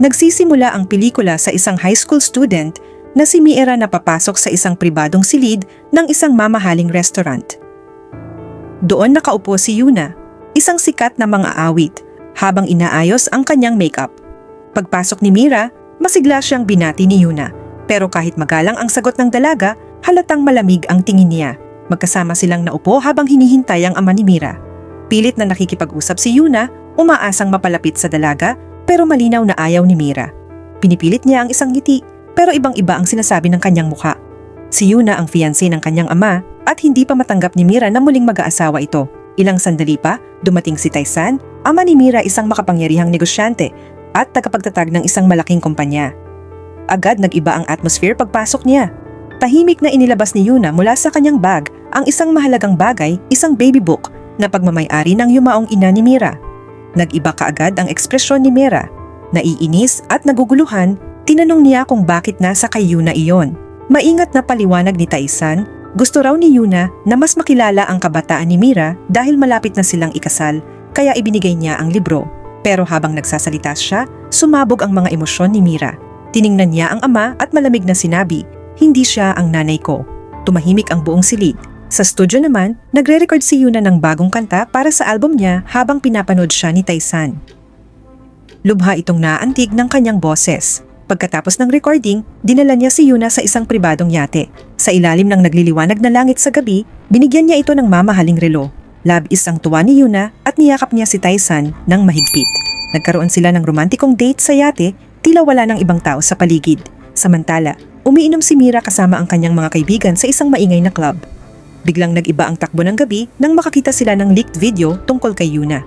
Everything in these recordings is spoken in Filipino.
Nagsisimula ang pelikula sa isang high school student na si Miera na papasok sa isang pribadong silid ng isang mamahaling restaurant. Doon nakaupo si Yuna, isang sikat na mang-aawit, habang inaayos ang kanyang makeup. Pagpasok ni Mira, masigla siyang binati ni Yuna, pero kahit magalang ang sagot ng dalaga, halatang malamig ang tingin niya. Magkasama silang naupo habang hinihintay ang ama ni Mira. Pilit na nakikipag-usap si Yuna, umaasang mapalapit sa dalaga, pero malinaw na ayaw ni Mira. Pinipilit niya ang isang ngiti, pero ibang-iba ang sinasabi ng kanyang mukha. Si Yuna ang fiancé ng kanyang ama at hindi pa matanggap ni Mira na muling mag-aasawa ito. Ilang sandali pa, dumating si Taisan, ama ni Mira, isang makapangyarihang negosyante at tagapagtatag ng isang malaking kumpanya. Agad nag-iba ang atmosphere pagpasok niya. Tahimik na inilabas ni Yuna mula sa kanyang bag ang isang mahalagang bagay, isang baby book na pagmamay-ari ng yumaong ina ni Mira. Nag-iba kaagad ang ekspresyon ni Mira. Naiinis at naguguluhan, tinanong niya kung bakit nasa kay Yuna iyon. Maingat na paliwanag ni Taisan, gusto raw ni Yuna na mas makilala ang kabataan ni Mira dahil malapit na silang ikasal, kaya ibinigay niya ang libro. Pero habang nagsasalita siya, sumabog ang mga emosyon ni Mira. Tiningnan niya ang ama at malamig na sinabi, "Hindi siya ang nanay ko." Tumahimik ang buong silid. Sa studio naman, nagre-record si Yuna ng bagong kanta para sa album niya habang pinapanood siya ni Taisan. Lubha itong naantig ng kanyang boses. Pagkatapos ng recording, dinala niya si Yuna sa isang pribadong yate. Sa ilalim ng nagliliwanag na langit sa gabi, binigyan niya ito ng mamahaling relo. Labis ang tuwa ni Yuna at niyakap niya si Taisan ng mahigpit. Nagkaroon sila ng romantikong date sa yate, tila wala ng ibang tao sa paligid. Samantala, umiinom si Mira kasama ang kanyang mga kaibigan sa isang maingay na club. Biglang nag-iba ang takbo ng gabi nang makakita sila ng leaked video tungkol kay Yuna.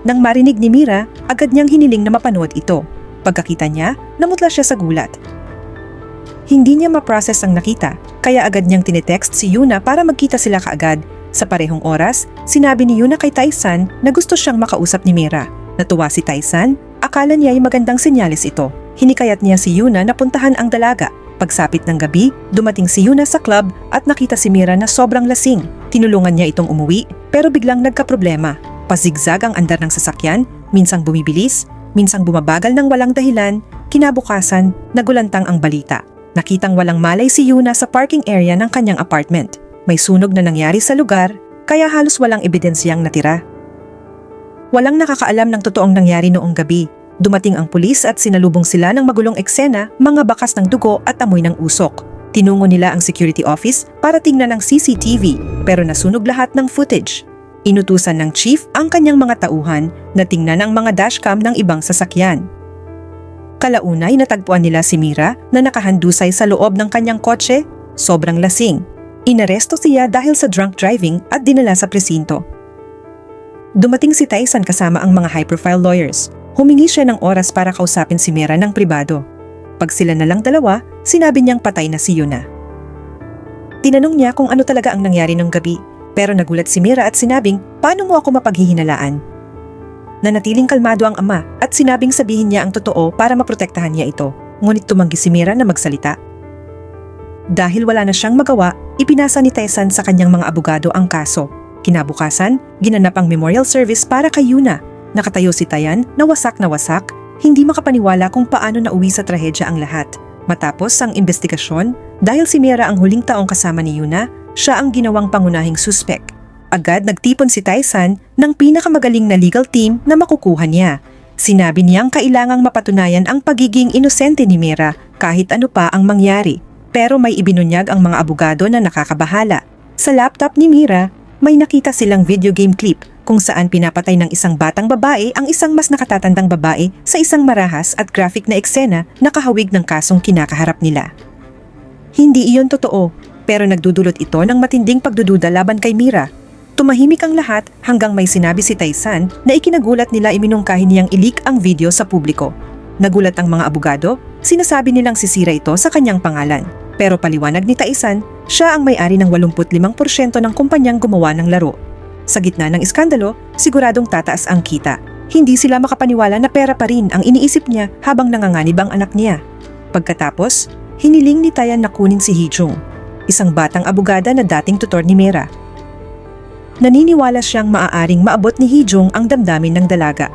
Nang marinig ni Mira, agad niyang hiniling na mapanood ito. Pagkakita niya, namutla siya sa gulat. Hindi niya ma-process ang nakita, kaya agad niyang tinetext si Yuna para magkita sila kaagad. Sa parehong oras, sinabi ni Yuna kay Taisan na gusto siyang makausap ni Mira. Natuwa si Taisan, akala niya ay magandang senyales ito. Hinikayat niya si Yuna na puntahan ang dalaga. Pagsapit ng gabi, dumating si Yuna sa club at nakita si Mira na sobrang lasing. Tinulungan niya itong umuwi, pero biglang nagkaproblema. Pazigzag ang andar ng sasakyan, minsang bumibilis, minsang bumabagal ng walang dahilan. Kinabukasan, nagulantang ang balita. Nakitang walang malay si Yuna sa parking area ng kanyang apartment. May sunog na nangyari sa lugar, kaya halos walang ebidensyang natira. Walang nakakaalam ng totoong nangyari noong gabi. Dumating ang pulis at sinalubong sila ng magulong eksena, mga bakas ng dugo at amoy ng usok. Tinungo nila ang security office para tingnan ang CCTV, pero nasunog lahat ng footage. Inutusan ng chief ang kanyang mga tauhan na tingnan ang mga dashcam ng ibang sasakyan. Kalaunay natagpuan nila si Mira na nakahandusay sa loob ng kanyang kotse, sobrang lasing. Inaresto siya dahil sa drunk driving at dinala sa presinto. Dumating si Taisan kasama ang mga high-profile lawyers. Humingi siya ng oras para kausapin si Mira ng pribado. Pag sila na lang dalawa, sinabi niyang patay na si Yuna. Tinanong niya kung ano talaga ang nangyari ng gabi, pero nagulat si Mira at sinabing, "Paano mo ako mapaghihinalaan?" Nanatiling kalmado ang ama at sinabing sabihin niya ang totoo para maprotektahan niya ito. Ngunit tumanggi si Mira na magsalita. Dahil wala na siyang magawa, ipinasa ni Taisan sa kanyang mga abogado ang kaso. Kinabukasan, ginanap ang memorial service para kay Yuna. Nakatayo si Tayan na wasak, hindi makapaniwala kung paano nauwi sa trahedya ang lahat. Matapos ang investigasyon, dahil si Mira ang huling taong kasama ni Yuna, siya ang ginawang pangunahing suspek. Agad nagtipon si Taisan ng pinakamagaling na legal team na makukuha niya. Sinabi niyang kailangang mapatunayan ang pagiging inosente ni Mira kahit ano pa ang mangyari. Pero may ibinunyag ang mga abogado na nakakabahala. Sa laptop ni Mira, may nakita silang video game clip kung saan pinapatay ng isang batang babae ang isang mas nakatatandang babae sa isang marahas at graphic na eksena na kahawig ng kasong kinakaharap nila. Hindi iyon totoo, pero nagdudulot ito ng matinding pagdududa laban kay Mira. Tumahimik ang lahat hanggang may sinabi si Taisan na ikinagulat nila iminungkahi niyang i-leak ang video sa publiko. Nagulat ang mga abogado, sinasabi nilang sisira ito sa kanyang pangalan. Pero paliwanag ni Taisan, siya ang may-ari ng 85% ng kumpanyang gumawa ng laro. Sa gitna ng iskandalo, siguradong tataas ang kita. Hindi sila makapaniwala na pera pa rin ang iniisip niya habang nanganganib ang anak niya. Pagkatapos, hiniling ni Tayan na kunin si Hee-jung, isang batang abogada na dating tutor ni Mira. Naniniwala siyang maaaring maabot ni Hee-jung ang damdamin ng dalaga.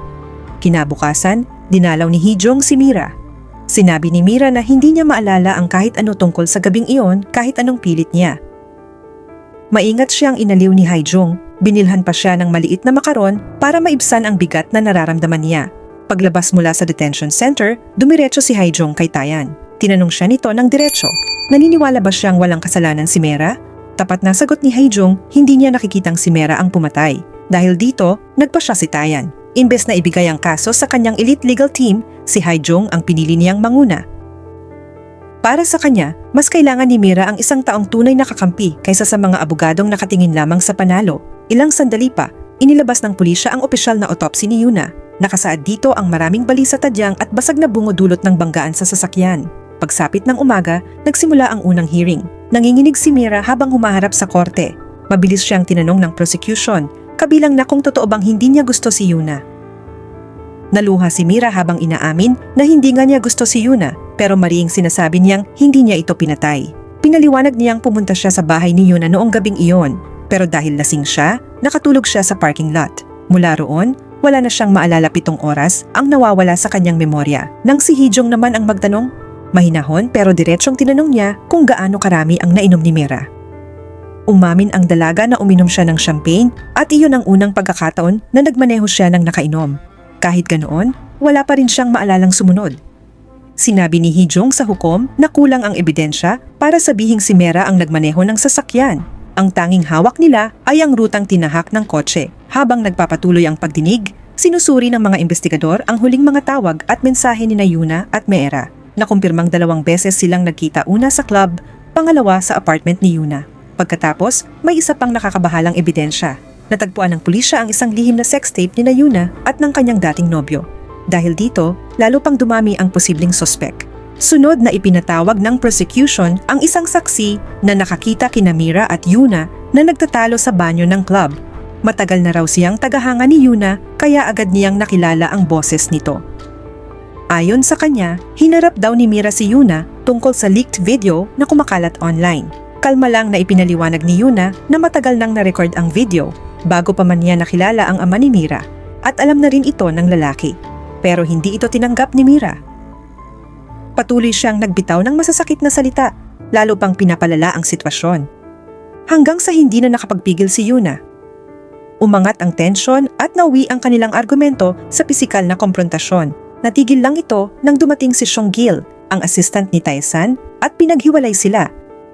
Kinabukasan, Dinalaw ni Hee-jung si Mira. Sinabi ni Mira na hindi niya maalala ang kahit ano tungkol sa gabing iyon kahit anong pilit niya. Maingat siyang inaliw ni Hae-jung. Binilhan pa siya ng maliit na makaron para maibsan ang bigat na nararamdaman niya. Paglabas mula sa detention center, dumiretso si Hae-jung kay Tayan. Tinanong siya nito ng diretso. Naniniwala ba siyang walang kasalanan si Mera? Tapat na sagot ni Hae-jung, hindi niya nakikitang si Mera ang pumatay. Dahil dito, nagpa siya si Tayan. Imbes na ibigay ang kaso sa kanyang elite legal team, si Hae-jung ang pinili niyang manguna. Para sa kanya, mas kailangan ni Mira ang isang taong tunay na kakampi kaysa sa mga abogadong nakatingin lamang sa panalo. Ilang sandali pa, inilabas ng pulisya ang opisyal na autopsy ni Yuna. Nakasaad dito ang maraming bali sa tadyang at basag na bungo dulot ng banggaan sa sasakyan. Pagsapit ng umaga, nagsimula ang unang hearing. Nanginginig si Mira habang humaharap sa korte. Mabilis siyang tinanong ng prosecution, kabilang na kung totoo bang hindi niya gusto si Yuna. Naluha si Mira habang inaamin na hindi nga niya gusto si Yuna, pero mariing sinasabi niyang hindi niya ito pinatay. Pinaliwanag niyang pumunta siya sa bahay ni Yuna noong gabing iyon, pero dahil lasing siya, nakatulog siya sa parking lot. Mula roon, wala na siyang maalala 7 oras ang nawawala sa kanyang memorya. Nang si Hee-jung naman ang magtanong, mahinahon pero diretsong tinanong niya kung gaano karami ang nainom ni Mira. Umamin ang dalaga na uminom siya ng champagne at iyon ang unang pagkakataon na nagmaneho siya ng nakainom. Kahit ganoon, wala pa rin siyang maalalang sumunod. Sinabi ni Hee-jung sa hukom na kulang ang ebidensya para sabihing si Mera ang nagmaneho ng sasakyan. Ang tanging hawak nila ay ang rutang tinahak ng kotse. Habang nagpapatuloy ang pagdinig, sinusuri ng mga investigador ang huling mga tawag at mensahe ni Yuna at Mera. Nakumpirmang 2 beses silang nagkita, una sa club, pangalawa sa apartment ni Yuna. Pagkatapos, may isa pang nakakabahalang ebidensya. Natagpuan ng pulisya ang isang lihim na sex tape ni Yuna at ng kanyang dating nobyo. Dahil dito, lalo pang dumami ang posibleng sospek. Sunod na ipinatawag ng prosecution ang isang saksi na nakakita kina Mira at Yuna na nagtatalo sa banyo ng club. Matagal na raw siyang tagahanga ni Yuna kaya agad niyang nakilala ang boses nito. Ayon sa kanya, hinarap daw ni Mira si Yuna tungkol sa leaked video na kumakalat online. Kalma lang na ipinaliwanag ni Yuna na matagal nang na-record ang video bago pa man niya nakilala ang ama ni Mira at alam na rin ito ng lalaki. Pero hindi ito tinanggap ni Mira. Patuloy siyang nagbitaw ng masasakit na salita, lalo pang pinapalala ang sitwasyon. Hanggang sa hindi na nakapagpigil si Yuna. Umangat ang tensyon at nauwi ang kanilang argumento sa pisikal na komprontasyon. Natigil lang ito nang dumating si Seong-gil, ang assistant ni Tae-san, at pinaghiwalay sila.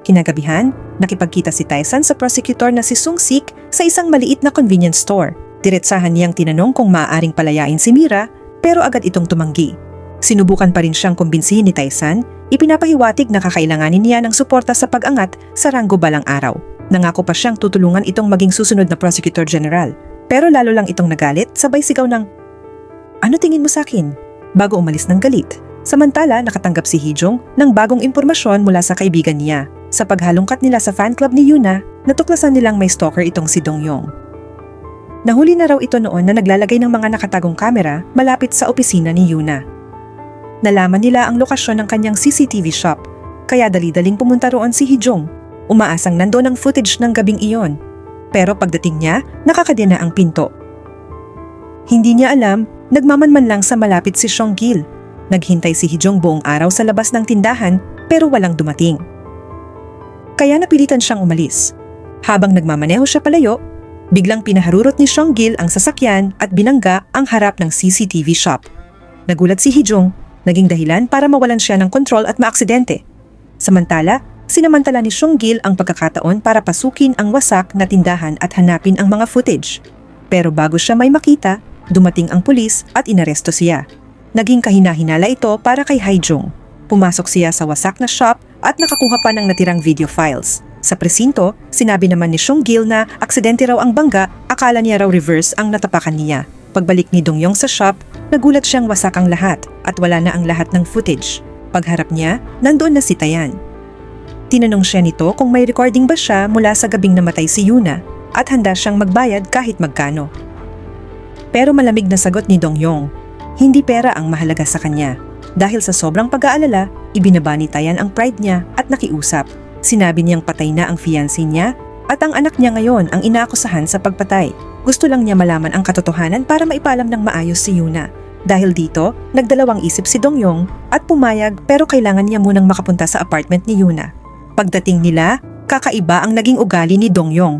Kinagabihan, nakipagkita si Tae-san sa prosecutor na si Sung-sik sa isang maliit na convenience store. Diretsahan niyang tinanong kung maaaring palayain si Mira, pero agad itong tumanggi. Sinubukan pa rin siyang kumbinsihin ni Tae-san, ipinapahiwatig na kakailanganin niya ng suporta sa pag-angat sa ranggo balang araw. Nangako pa siyang tutulungan itong maging susunod na prosecutor general. Pero lalo lang itong nagalit, sabay sigaw ng, "Ano tingin mo sa akin?" bago umalis ng galit. Samantala, nakatanggap si Hee-jung ng bagong impormasyon mula sa kaibigan niya. Sa paghalungkat nila sa fan club ni Yuna, natuklasan nilang may stalker itong si Dong-yong. Nahuli na raw ito noon na naglalagay ng mga nakatagong kamera malapit sa opisina ni Yuna. Nalaman nila ang lokasyon ng kanyang CCTV shop, kaya dali-daling pumunta roon si Hee-jung. Umaasang nandoon ang footage ng gabing iyon. Pero pagdating niya, nakakadena ang pinto. Hindi niya alam, nagmamanman lang sa malapit si Seong-gil. Naghintay si Hee-jung buong araw sa labas ng tindahan pero walang dumating. Kaya napilitan siyang umalis. Habang nagmamaneho siya palayo, biglang pinaharurot ni Seong-gil ang sasakyan at binangga ang harap ng CCTV shop. Nagulat si Hee-jung, naging dahilan para mawalan siya ng kontrol at maaksidente. Samantala, sinamantala ni Seong-gil ang pagkakataon para pasukin ang wasak na tindahan at hanapin ang mga footage. Pero bago siya may makita, dumating ang pulis at inaresto siya. Naging kahina-hinala ito para kay Hae-jung. Pumasok siya sa wasak na shop at nakakuha pa ng natirang video files. Sa presinto, sinabi naman ni Seong-gil na aksidente raw ang bangga, akala niya raw reverse ang natapakan niya. Pagbalik ni Dong-yong sa shop, nagulat siyang wasak ang lahat at wala na ang lahat ng footage. Pagharap niya, nandoon na si Tayan. Tinanong siya nito kung may recording ba siya mula sa gabing namatay si Yuna at handa siyang magbayad kahit magkano. Pero malamig na sagot ni Dong-yong, hindi pera ang mahalaga sa kanya. Dahil sa sobrang pag-aalala, ibinaba ni Tayan ang pride niya at nakiusap. Sinabi niyang patay na ang fiancé niya at ang anak niya ngayon ang inaakusahan sa pagpatay. Gusto lang niya malaman ang katotohanan para maipalam ng maayos si Yuna. Dahil dito, nagdalawang isip si Dongyong at pumayag pero kailangan niya munang makapunta sa apartment ni Yuna. Pagdating nila, kakaiba ang naging ugali ni Dongyong.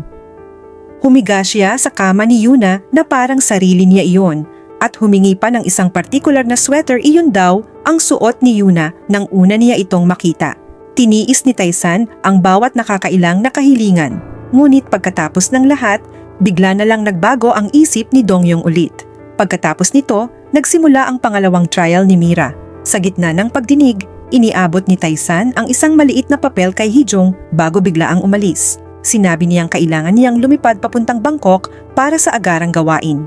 Humiga siya sa kama ni Yuna na parang sarili niya iyon at humingi pa ng isang partikular na sweater. Iyon daw ang suot ni Yuna nang una niya itong makita. Tiniis ni Tae-san ang bawat nakakailang na kahilingan. Ngunit pagkatapos ng lahat, bigla na lang nagbago ang isip ni Dongyong ulit. Pagkatapos nito, nagsimula ang pangalawang trial ni Mira. Sa gitna ng pagdinig, iniabot ni Tae-san ang isang maliit na papel kay Hee-jung bago biglaang umalis. Sinabi niyang kailangan niyang lumipad papuntang Bangkok para sa agarang gawain.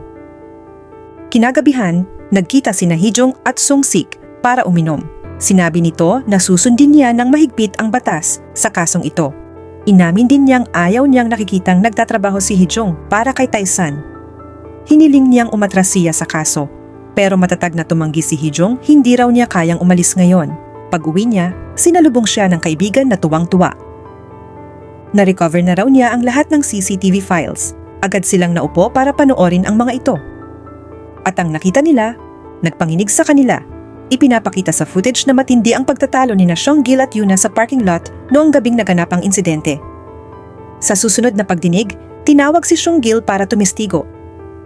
Kinagabihan, nagkita sina Hee-jung at Sung-sik para uminom. Sinabi nito na susundin niya ng mahigpit ang batas sa kasong ito. Inamin din niyang ayaw niyang nakikitang nagtatrabaho si Hee-jung para kay Tae-san. Hiniling niyang umatras siya sa kaso. Pero matatag na tumanggi si Hee-jung, hindi raw niya kayang umalis ngayon. Pag-uwi niya, sinalubong siya ng kaibigan na tuwang-tuwa. Na-recover na raw niya ang lahat ng CCTV files. Agad silang naupo para panoorin ang mga ito. At ang nakita nila, nagpanginig sa kanila. Ipinapakita sa footage na matindi ang pagtatalo ni Seong-gil at Yuna sa parking lot noong gabing naganap ang insidente. Sa susunod na pagdinig, tinawag si Seong-gil para tumestigo.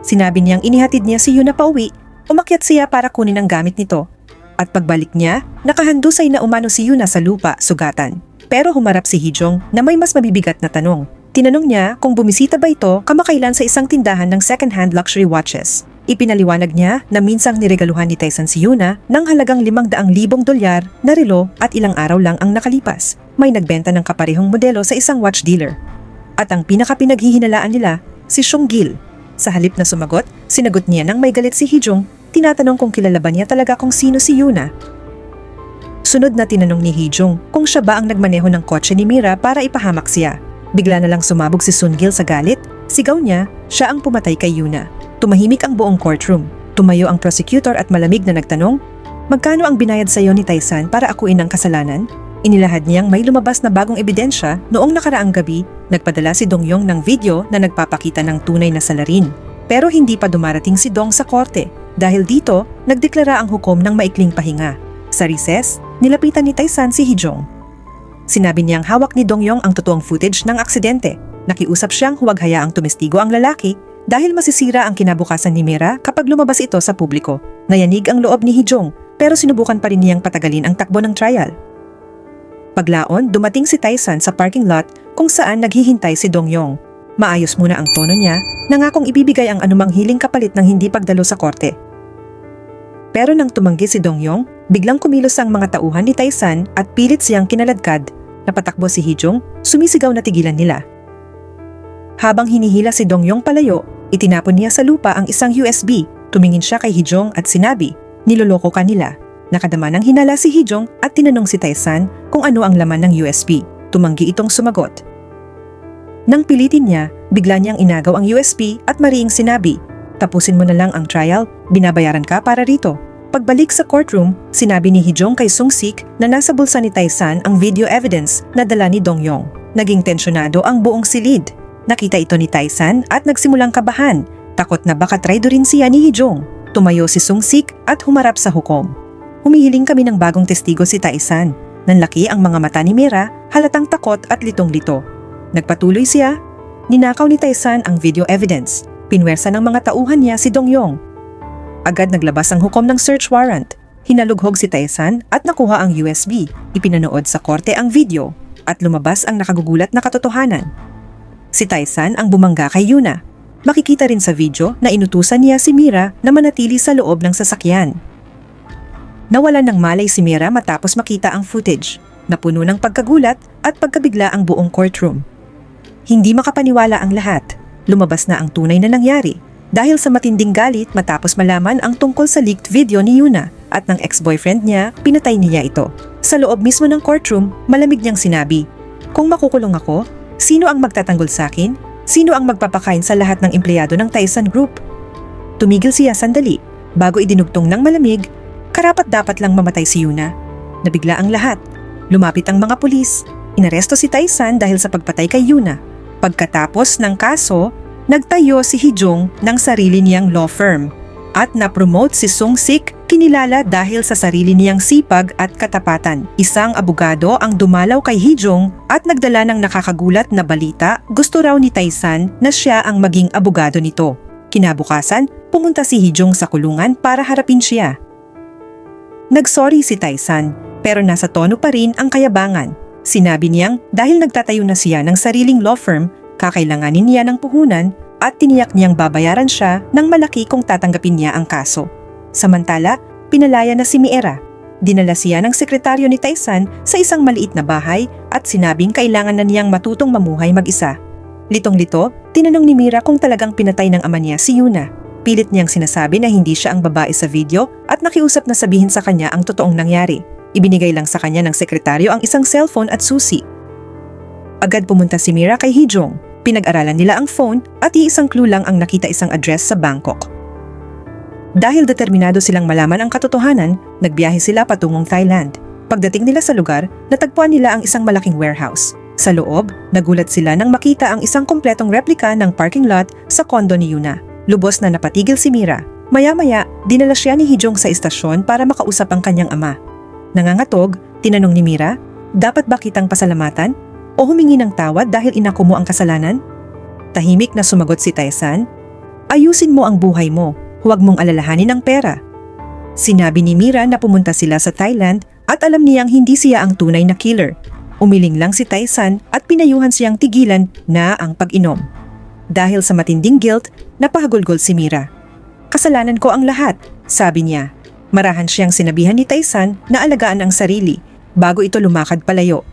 Sinabi niyang inihatid niya si Yuna pauwi, umakyat siya para kunin ang gamit nito. At pagbalik niya, nakahandusay na umano si Yuna sa lupa, sugatan. Pero humarap si Hee-jung na may mas mabibigat na tanong. Tinanong niya kung bumisita ba ito kamakailan sa isang tindahan ng second-hand luxury watches. Ipinaliwanag niya na minsang niregaluhan ni Tae-san si Yuna ng halagang $500,000 na relo at ilang araw lang ang nakalipas. May nagbenta ng kaparehong modelo sa isang watch dealer. At ang pinakapinaghihinalaan nila, si Seong-gil. Sa halip na sumagot, sinagot niya nang may galit si Hee-jung, tinatanong kung kilala ba niya talaga kung sino si Yuna. Sunod na tinanong ni Hee-jung kung siya ba ang nagmaneho ng kotse ni Mira para ipahamak siya. Bigla na lang sumabog si Seong-gil sa galit. Sigaw niya, siya ang pumatay kay Yuna. Tumahimik ang buong courtroom. Tumayo ang prosecutor at malamig na nagtanong, magkano ang binayad sa iyo ni Tae-san para akuin ang kasalanan? Inilahad niyang may lumabas na bagong ebidensya noong nakaraang gabi, nagpadala si Dongyong ng video na nagpapakita ng tunay na salarin. Pero hindi pa dumarating si Dong sa korte. Dahil dito, nagdeklara ang hukom ng maikling pahinga. Sa recess, nilapitan ni Tae-san si Hee-jung. Sinabi niyang hawak ni Dongyong ang totoong footage ng aksidente. Nakiusap siyang huwag hayaang tumestigo ang lalaki dahil masisira ang kinabukasan ni Mira kapag lumabas ito sa publiko. Nayanig ang loob ni Hee-jung pero sinubukan pa rin niyang patagalin ang takbo ng trial. Paglaon, dumating si Tae-san sa parking lot kung saan naghihintay si Dongyong. Maayos muna ang tono niya, nangakong ibibigay ang anumang hiling kapalit ng hindi pagdalo sa korte. Pero nang tumanggi si Dongyong, biglang kumilos ang mga tauhan ni Tae-san at pilit siyang kinaladkad. Napatakbo si Hee-jung, sumisigaw na tigilan nila. Habang hinihila si Dongyong palayo, itinapon niya sa lupa ang isang USB. Tumingin siya kay Hee-jung at sinabi, niloloko ka nila. Nakadama ng hinala si Hee-jung at tinanong si Tae-san kung ano ang laman ng USB. Tumanggi itong sumagot. Nang pilitin niya, bigla niyang inagaw ang USB at mariing sinabi, tapusin mo na lang ang trial, binabayaran ka para rito. Pagbalik sa courtroom, sinabi ni Hee-jung kay Sung-sik na nasa bulsa ni Tae-san ang video evidence na dala ni Dongyong. Naging tensyonado ang buong silid. Nakita ito ni Tae-san at nagsimulang kabahan. Takot na baka traidorin siya ni Hee-jung. Tumayo si Sung-sik at humarap sa hukom. Humihiling kami ng bagong testigo si Tae-san. Nanlaki ang mga mata ni Mira, halatang takot at litong-lito. Nagpatuloy siya. Ninakaw ni Tae-san ang video evidence. Pinwersa ng mga tauhan niya si Dongyong. Agad naglabas ang hukom ng search warrant. Hinalughog si Tae-san at nakuha ang USB. Ipinanood sa korte ang video at lumabas ang nakagugulat na katotohanan. Si Tae-san ang bumangga kay Yuna. Makikita rin sa video na inutusan niya si Mira na manatili sa loob ng sasakyan. Nawalan ng malay si Mira matapos makita ang footage. Napuno ng pagkagulat at pagkabigla ang buong courtroom. Hindi makapaniwala ang lahat. Lumabas na ang tunay na nangyari. Dahil sa matinding galit matapos malaman ang tungkol sa leaked video ni Yuna at ng ex-boyfriend niya, pinatay niya ito. Sa loob mismo ng courtroom, malamig niyang sinabi, kung makukulong ako, sino ang magtatanggol sa akin? Sino ang magpapakain sa lahat ng empleyado ng Tae-san Group? Tumigil siya sandali, bago idinugtong ng malamig, karapat-dapat lang mamatay si Yuna. Nabigla ang lahat. Lumapit ang mga pulis. Inaresto si Tae-san dahil sa pagpatay kay Yuna. Pagkatapos ng kaso, nagtayo si Hee-jung ng sarili niyang law firm At na-promote si Sung-sik, kinilala dahil sa sarili niyang sipag at katapatan. Isang abogado ang dumalaw kay Hee-jung at nagdala ng nakakagulat na balita. Gusto raw ni Tae-san na siya ang maging abogado nito. Kinabukasan, pumunta si Hee-jung sa kulungan para harapin siya. Nagsorry si Tae-san, pero nasa tono pa rin ang kayabangan. Sinabi niyang dahil nagtatayo na siya ng sariling law firm, kakailanganin niya ng puhunan at tiniyak niyang babayaran siya ng malaki kung tatanggapin niya ang kaso. Samantala, pinalaya na si Miera. Dinala siya ng sekretaryo ni Tae-san sa isang maliit na bahay at sinabing kailangan na niyang matutong mamuhay mag-isa. Litong-lito, tinanong ni Mira kung talagang pinatay ng ama niya si Yuna. Pilit niyang sinasabi na hindi siya ang babae sa video at nakiusap na sabihin sa kanya ang totoong nangyari. Ibinigay lang sa kanya ng sekretaryo ang isang cellphone at susi. Agad pumunta si Mira kay Hee-jung. Pinag-aralan nila ang phone at iisang clue lang ang nakita isang address sa Bangkok. Dahil determinado silang malaman ang katotohanan, nagbiyahe sila patungong Thailand. Pagdating nila sa lugar, natagpuan nila ang isang malaking warehouse. Sa loob, nagulat sila nang makita ang isang kumpletong replika ng parking lot sa kondo ni Yuna. Lubos na napatigil si Mira. Maya-maya, dinala siya ni Hee-jung sa istasyon para makausap ang kanyang ama. Nangangatog, tinanong ni Mira, dapat ba kitang pasalamatan? O humingi ng tawad dahil inako mo ang kasalanan? Tahimik na sumagot si Tae-san, ayusin mo ang buhay mo, huwag mong alalahanin ang pera. Sinabi ni Mira na pumunta sila sa Thailand at alam niyang hindi siya ang tunay na killer. Umiling lang si Tae-san at pinayuhan siyang tigilan na ang pag-inom. Dahil sa matinding guilt, napahagulgol si Mira. Kasalanan ko ang lahat, sabi niya. Marahan siyang sinabihan ni Tae-san na alagaan ang sarili bago ito lumakad palayo.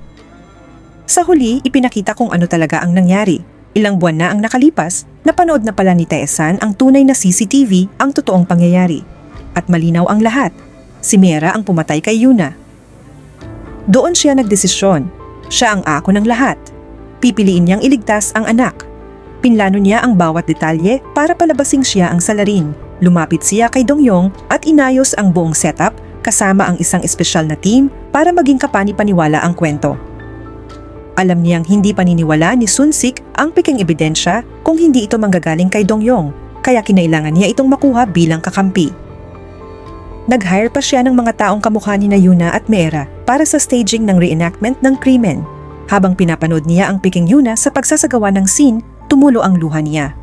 Sa huli, ipinakita kung ano talaga ang nangyari. Ilang buwan na ang nakalipas, napanood na pala ni Tae-san ang tunay na CCTV ang totoong pangyayari. At malinaw ang lahat. Si Mira ang pumatay kay Yuna. Doon siya nagdesisyon. Siya ang ako ng lahat. Pipiliin niyang iligtas ang anak. Pinlano niya ang bawat detalye para palabasing siya ang salarin. Lumapit siya kay Dong-yong at inayos ang buong setup kasama ang isang espesyal na team para maging kapani-paniwala ang kwento. Alam niyang hindi paniniwala ni Sung-sik ang peking ebidensya kung hindi ito manggagaling kay Dong-yong, kaya kinailangan niya itong makuha bilang kakampi. Nag-hire pa siya ng mga taong kamukha ni Yuna at Mera para sa staging ng reenactment ng krimen. Habang pinapanood niya ang peking Yuna sa pagsasagawa ng scene, tumulo ang luha niya.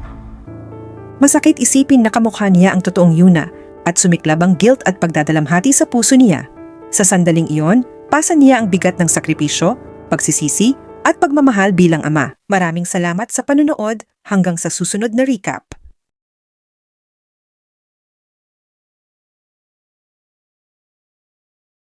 Masakit isipin na kamukha niya ang totoong Yuna at sumiklab ang guilt at pagdadalamhati sa puso niya. Sa sandaling iyon, pasa niya ang bigat ng sakripisyo, pagsisisi at pagmamahal bilang ama. Maraming salamat sa panunood, hanggang sa susunod na recap.